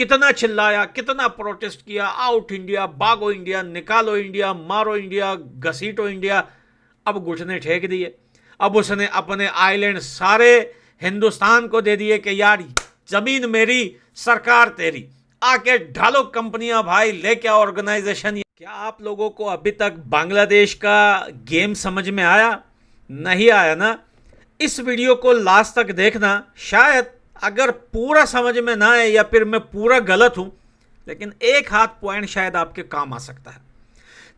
कितना चिल्लाया, कितना प्रोटेस्ट किया, आउट इंडिया, भागो इंडिया, निकालो इंडिया, मारो इंडिया, घसीटो इंडिया। अब घुटने ठेक दिए। अब उसने अपने आइलैंड सारे हिंदुस्तान को दे दिए कि यार जमीन मेरी, सरकार तेरी, आके ढालो कंपनियां भाई, लेके आओ ऑर्गेनाइजेशन। क्या आप लोगों को अभी तक बांग्लादेश का गेम समझ में आया? नहीं आया ना? इस वीडियो को लास्ट तक देखना। शायद अगर पूरा समझ में ना आए या फिर मैं पूरा गलत हूं, लेकिन एक हाथ पॉइंट शायद आपके काम आ सकता है।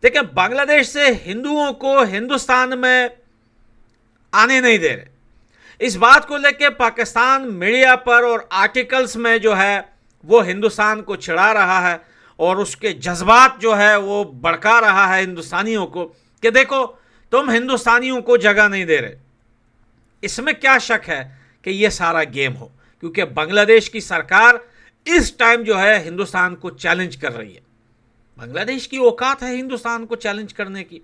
देखिए, बांग्लादेश से हिंदुओं को हिंदुस्तान में आने नहीं दे रहे। इस बात को लेकर पाकिस्तान मीडिया पर और आर्टिकल्स में जो है वो हिंदुस्तान को चिढ़ा रहा है और उसके जज्बात जो है वो भड़का रहा है हिंदुस्तानियों को कि देखो तुम हिंदुस्तानियों को जगह नहीं दे रहे। इसमें क्या शक है कि ये सारा गेम हो, क्योंकि बांग्लादेश की सरकार इस टाइम जो है हिंदुस्तान को चैलेंज कर रही है। बांग्लादेश की औकात है हिंदुस्तान को चैलेंज करने की?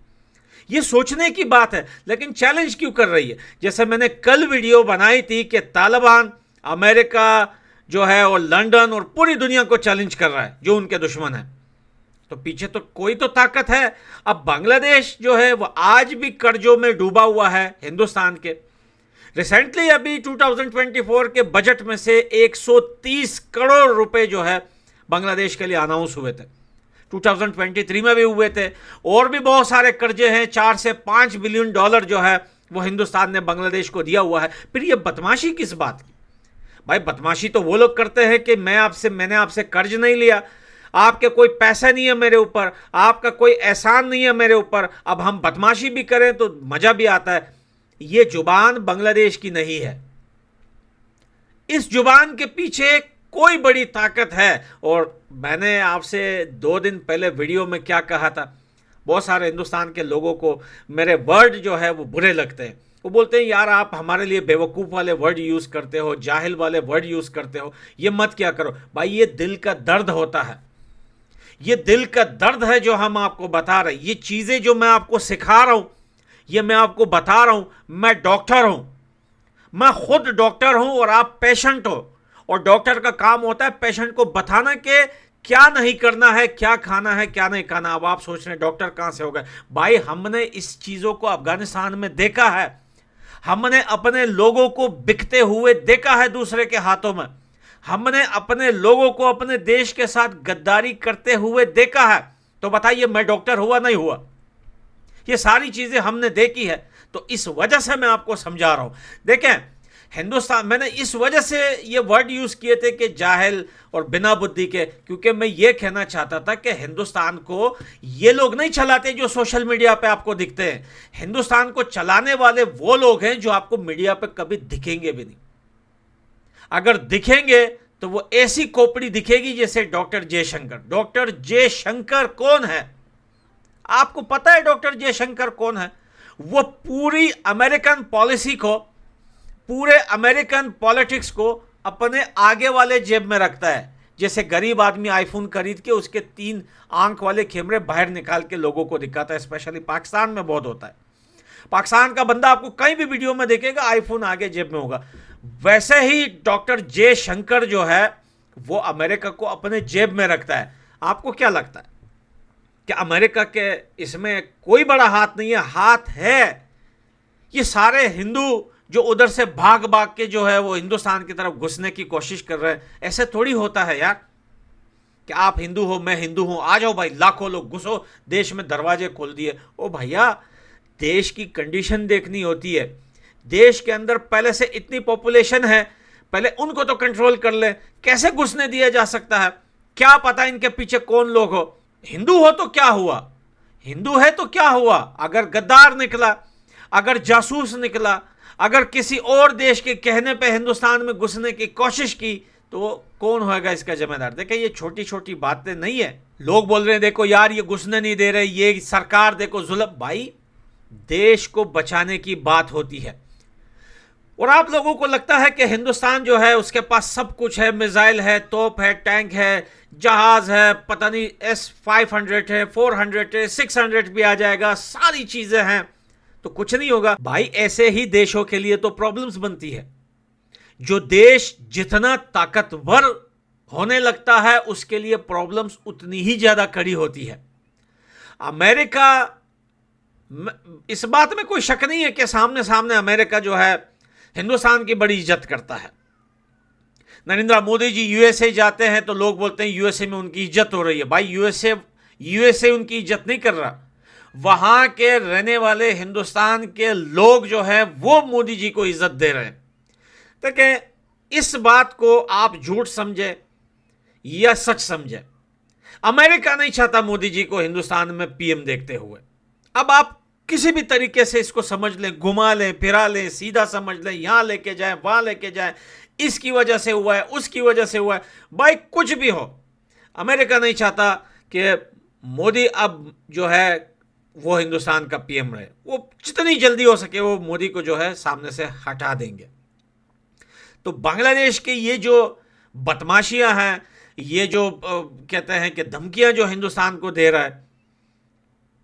ये सोचने की बात है, लेकिन चैलेंज क्यों कर रही है? जैसे मैंने कल वीडियो बनाई थी कि तालिबान, अमेरिका जो है और लंदन और पूरी दुनिया को चैलेंज कर रहा है जो उनके दुश्मन है, तो पीछे तो कोई तो ताकत है। अब बांग्लादेश जो है वो आज भी कर्जों में डूबा हुआ है हिंदुस्तान के। रिसेंटली अभी 2024 के बजट में से 130 करोड़ रुपए जो है बांग्लादेश के लिए अनाउंस हुए थे। 2023 में भी हुए थे। और भी बहुत सारे कर्जे हैं, 4 से 5 बिलियन डॉलर जो है वो हिंदुस्तान ने बांग्लादेश को दिया हुआ है। फिर ये बदमाशी किस बात की? भाई बदमाशी तो वो लोग करते हैं कि मैंने आपसे कर्ज नहीं लिया, आपके कोई पैसा नहीं है मेरे ऊपर, आपका कोई एहसान नहीं है मेरे ऊपर, अब हम बदमाशी भी करें तो मजा भी आता है। ये जुबान बांग्लादेश की नहीं है। इस जुबान के पीछे कोई बड़ी ताकत है। और मैंने आपसे 2 दिन पहले वीडियो में क्या कहा था, बहुत सारे हिंदुस्तान के लोगों को मेरे वर्ड जो है वो बुरे लगते हैं। वो बोलते हैं यार आप हमारे लिए बेवकूफ़ वाले वर्ड यूज़ करते हो, जाहिल वाले वर्ड यूज़ करते हो, ये मत क्या करो। भाई ये दिल का दर्द होता है, ये दिल का दर्द है जो हम आपको बता रहे हैं। ये चीज़ें जो मैं आपको सिखा रहा हूँ, ये मैं आपको बता रहा हूँ। मैं डॉक्टर हूँ, मैं खुद डॉक्टर हूँ और आप पेशेंट हो। और डॉक्टर का काम होता है पेशेंट को बताना कि क्या नहीं करना है, क्या खाना है, क्या नहीं खाना। अब आप सोच रहे हैं डॉक्टर कहाँ से हो गए? भाई हमने इस चीज़ों को अफगानिस्तान में देखा है, हमने अपने लोगों को बिकते हुए देखा है दूसरे के हाथों में, हमने अपने लोगों को अपने देश के साथ गद्दारी करते हुए देखा है। तो बताइए मैं डॉक्टर हुआ नहीं हुआ? ये सारी चीज़ें हमने देखी है। तो इस वजह से मैं आपको समझा रहा हूँ। देखें, हिंदुस्तान, मैंने इस वजह से ये वर्ड यूज़ किए थे कि जाहिल और बिना बुद्धि के, क्योंकि मैं ये कहना चाहता था कि हिंदुस्तान को ये लोग नहीं चलाते जो सोशल मीडिया पे आपको दिखते हैं। हिंदुस्तान को चलाने वाले वो लोग हैं जो आपको मीडिया पे कभी दिखेंगे भी नहीं। अगर दिखेंगे तो वो ऐसी खोपड़ी दिखेगी जैसे डॉक्टर जयशंकर। डॉक्टर जयशंकर कौन है? आपको पता है डॉक्टर जयशंकर कौन है? वो पूरी अमेरिकन पॉलिसी को, पूरे अमेरिकन पॉलिटिक्स को अपने आगे वाले जेब में रखता है। जैसे गरीब आदमी आईफोन खरीद के उसके 3 आंख वाले कैमरे बाहर निकाल के लोगों को दिखाता है। स्पेशली पाकिस्तान में बहुत होता है। पाकिस्तान का बंदा आपको कहीं भी वीडियो में देखेगा आईफोन आगे जेब में होगा। वैसे ही डॉक्टर जयशंकर जो है वो अमेरिका को अपने जेब में रखता है। आपको क्या लगता है कि अमेरिका के इसमें कोई बड़ा हाथ नहीं है? हाथ है। ये सारे हिंदू जो उधर से भाग भाग के जो है वो हिंदुस्तान की तरफ घुसने की कोशिश कर रहे हैं। ऐसे थोड़ी होता है यार कि आप हिंदू हो, मैं हिंदू हूं, आ जाओ भाई लाखों लोग घुसो, देश में दरवाजे खोल दिए। ओ भैया, देश की कंडीशन देखनी होती है। देश के अंदर पहले से इतनी पॉपुलेशन है, पहले उनको तो कंट्रोल कर ले। कैसे घुसने दिया जा सकता है? क्या पता इनके पीछे कौन लोग हो। हिंदू हो तो क्या हुआ, हिंदू है तो क्या हुआ? अगर गद्दार निकला, अगर जासूस निकला, अगर किसी और देश के कहने पे हिंदुस्तान में घुसने की कोशिश की, तो कौन होगा इसका जिम्मेदार? देखिए, ये छोटी छोटी बातें नहीं है। लोग बोल रहे हैं देखो यार ये घुसने नहीं दे रहे, ये सरकार देखो जुल्म। भाई देश को बचाने की बात होती है। और आप लोगों को लगता है कि हिंदुस्तान जो है उसके पास सब कुछ है, मिसाइल है, तोप है, टैंक है, जहाज है, पता नहीं S-500 है, 400 है, 600 भी आ जाएगा, सारी चीजें हैं, तो कुछ नहीं होगा। भाई ऐसे ही देशों के लिए तो प्रॉब्लम्स बनती है। जो देश जितना ताकतवर होने लगता है उसके लिए प्रॉब्लम्स उतनी ही ज्यादा खड़ी होती है। अमेरिका, इस बात में कोई शक नहीं है कि सामने सामने अमेरिका जो है हिंदुस्तान की बड़ी इज्जत करता है। नरेंद्र मोदी जी यूएसए जाते हैं तो लोग बोलते हैं यूएसए में उनकी इज्जत हो रही है। भाई यूएसए उनकी इज्जत नहीं कर रहा, वहां के रहने वाले हिंदुस्तान के लोग जो है वो मोदी जी को इज्जत दे रहे हैं। तो क्या इस बात को आप झूठ समझे या सच समझे, अमेरिका नहीं चाहता मोदी जी को हिंदुस्तान में पीएम देखते हुए। अब आप किसी भी तरीके से इसको समझ लें, घुमा लें, फिरा लें, सीधा समझ लें, यहां लेके जाएं, वहां लेके जाएं, इसकी वजह से हुआ है, उसकी वजह से हुआ है, भाई कुछ भी हो, अमेरिका नहीं चाहता कि मोदी अब जो है वो हिंदुस्तान का पीएम रहे। वो जितनी जल्दी हो सके वो मोदी को जो है सामने से हटा देंगे। तो बांग्लादेश के ये जो बदमाशियां हैं, ये जो कहते हैं कि धमकियां जो हिंदुस्तान को दे रहा है,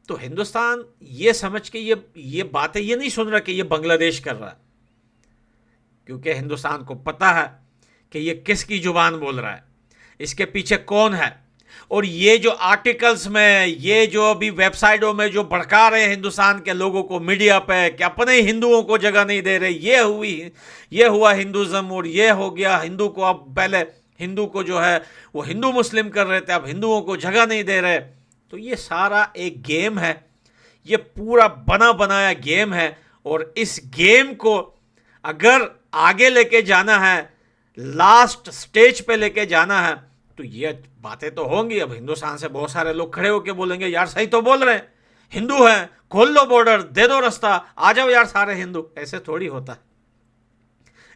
तो हिंदुस्तान ये समझ के ये बातें ये नहीं सुन रहा कि ये बांग्लादेश कर रहा है, क्योंकि हिंदुस्तान को पता है कि ये किसकी जुबान बोल रहा है, इसके पीछे कौन है। और ये जो आर्टिकल्स में, ये जो अभी वेबसाइटों में जो भड़का रहे हैं हिंदुस्तान के लोगों को मीडिया पे कि अपने हिंदुओं को जगह नहीं दे रहे, ये हुआ हिंदुज्म, और ये हो गया हिंदू को, अब पहले हिंदू को जो है वो हिंदू मुस्लिम कर रहे थे, अब हिंदुओं को जगह नहीं दे रहे। तो ये सारा एक गेम है, ये पूरा बना बनाया गेम है। और इस गेम को अगर आगे लेके जाना है, लास्ट स्टेज पे लेके जाना है, तो ये बातें तो होंगी। अब हिंदुस्तान से बहुत सारे लोग खड़े होकर बोलेंगे यार सही तो बोल रहे हैं, हिंदू हैं, खोल लो बॉर्डर, दे दो रास्ता, आ जाओ यार सारे हिंदू। ऐसे थोड़ी होता,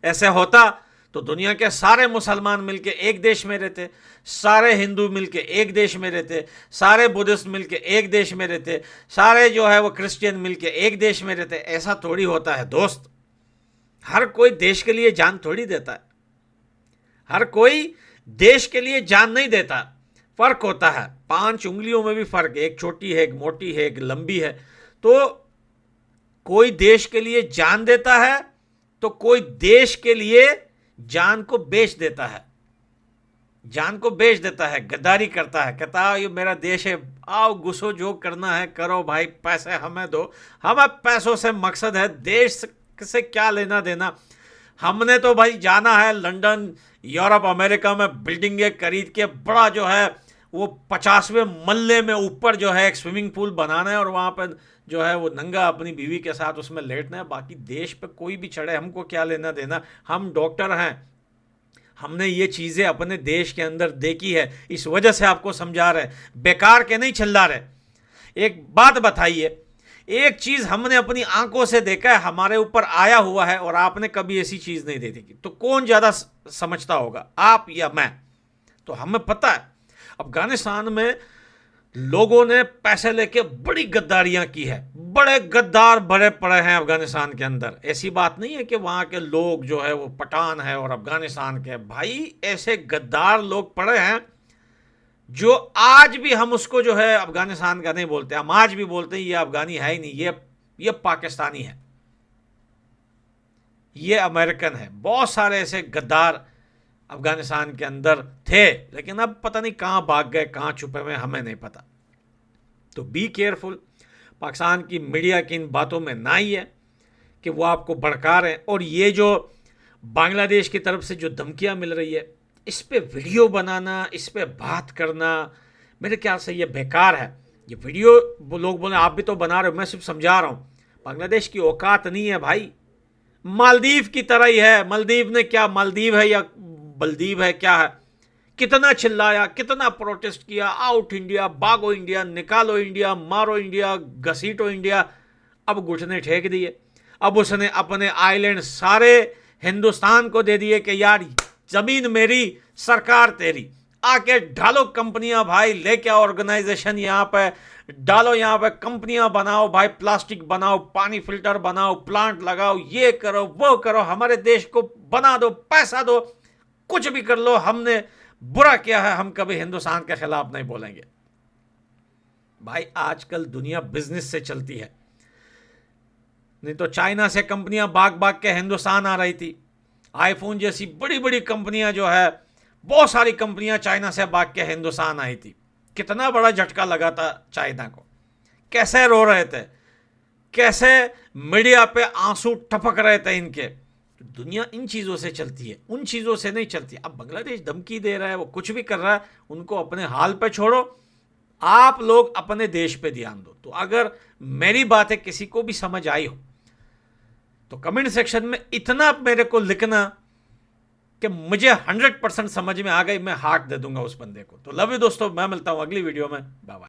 ऐसे होता तो दुनिया के सारे मुसलमान मिलके एक देश में रहते, सारे हिंदू मिलके एक देश में रहते, सारे बुद्धिस्ट मिलके एक देश में रहते, सारे जो है वो क्रिश्चियन मिलके एक देश में रहते। ऐसा थोड़ी होता है दोस्त। हर कोई देश के लिए जान थोड़ी देता है, हर कोई देश के लिए जान नहीं देता। फर्क होता है, 5 उंगलियों में भी फर्क है, एक छोटी है, एक मोटी है, एक लंबी है। तो कोई देश के लिए जान देता है तो कोई देश के लिए जान को बेच देता है, जान को बेच देता है, गद्दारी करता है, कहता है ये मेरा देश है, आओ घुसो, जो करना है करो भाई, पैसे हमें दो, हमें पैसों से मकसद है, देश से क्या लेना देना। हमने तो भाई जाना है लंदन, यूरोप, अमेरिका में बिल्डिंगें खरीद के बड़ा जो है वो 50वें मल्ले में ऊपर जो है एक स्विमिंग पूल बनाना है और वहाँ पर जो है वो नंगा अपनी बीवी के साथ उसमें लेटना है। बाकी देश पे कोई भी चढ़े, हमको क्या लेना देना। हम डॉक्टर हैं, हमने ये चीज़ें अपने देश के अंदर देखी है, इस वजह से आपको समझा रहे, बेकार के नहीं चिल्ला रहे। एक बात बताइए, एक चीज़ हमने अपनी आंखों से देखा है, हमारे ऊपर आया हुआ है, और आपने कभी ऐसी चीज़ नहीं देखी, तो कौन ज़्यादा समझता होगा, आप या मैं? तो हमें पता है अफगानिस्तान में लोगों ने पैसे लेके बड़ी गद्दारियां की है, बड़े गद्दार भरे पड़े हैं अफगानिस्तान के अंदर। ऐसी बात नहीं है कि वहां के लोग जो है वो पठान है और अफगानिस्तान के, भाई ऐसे गद्दार लोग पड़े हैं जो आज भी हम उसको जो है अफगानिस्तान का नहीं बोलते, हम आज भी बोलते हैं ये अफगानी है ही नहीं, ये पाकिस्तानी है, ये अमेरिकन है। बहुत सारे ऐसे गद्दार अफगानिस्तान के अंदर थे, लेकिन अब पता नहीं कहां भाग गए, कहां छुपे हुए, हमें नहीं पता। तो बी केयरफुल, पाकिस्तान की मीडिया की इन बातों में ना ही है कि वो आपको भड़का रहे हैं। और ये जो बांग्लादेश की तरफ से जो धमकियां मिल रही है, इस पे वीडियो बनाना, इस पे बात करना, मेरे ख्याल से ये बेकार है। ये वीडियो वो लोग बोले आप भी तो बना रहे हो, मैं सिर्फ समझा रहा हूँ, बांग्लादेश की औकात नहीं है भाई, मालदीव की तरह ही है। मालदीव ने क्या, मालदीव है या बलदीव है, क्या है, कितना चिल्लाया, कितना प्रोटेस्ट किया, आउट इंडिया, भागो इंडिया, निकालो इंडिया, मारो इंडिया, घसीटो इंडिया। अब घुटने टेक दिए, अब उसने अपने आइलैंड सारे हिंदुस्तान को दे दिए कि यार जमीन मेरी, सरकार तेरी, आके ढालो कंपनियां भाई, लेके आओ ऑर्गेनाइजेशन यहाँ पे, डालो यहाँ पे कंपनियां बनाओ भाई, प्लास्टिक बनाओ, पानी फिल्टर बनाओ, प्लांट लगाओ, ये करो वो करो, हमारे देश को बना दो, पैसा दो, कुछ भी कर लो, हमने बुरा किया है, हम कभी हिंदुस्तान के खिलाफ नहीं बोलेंगे। भाई आजकल दुनिया बिजनेस से चलती है, नहीं तो चाइना से कंपनियां भाग भाग के हिंदुस्तान आ रही थी, आईफोन जैसी बड़ी बड़ी कंपनियां जो है बहुत सारी कंपनियां चाइना से भाग के हिंदुस्तान आई थी, कितना बड़ा झटका लगा था चाइना को, कैसे रो रहे थे, कैसे मीडिया पे आंसू टपक रहे थे इनके। तो दुनिया इन चीज़ों से चलती है, उन चीज़ों से नहीं चलती। अब बांग्लादेश धमकी दे रहा है, वो कुछ भी कर रहा है, उनको अपने हाल पे छोड़ो, आप लोग अपने देश पे ध्यान दो। तो अगर मेरी बातें किसी को भी समझ आई हो तो कमेंट सेक्शन में इतना मेरे को लिखना कि मुझे 100% समझ में आ गई, मैं हार्ट दे दूंगा उस बंदे को। तो लव यू दोस्तों, मैं मिलता हूं अगली वीडियो में, बाय बाय।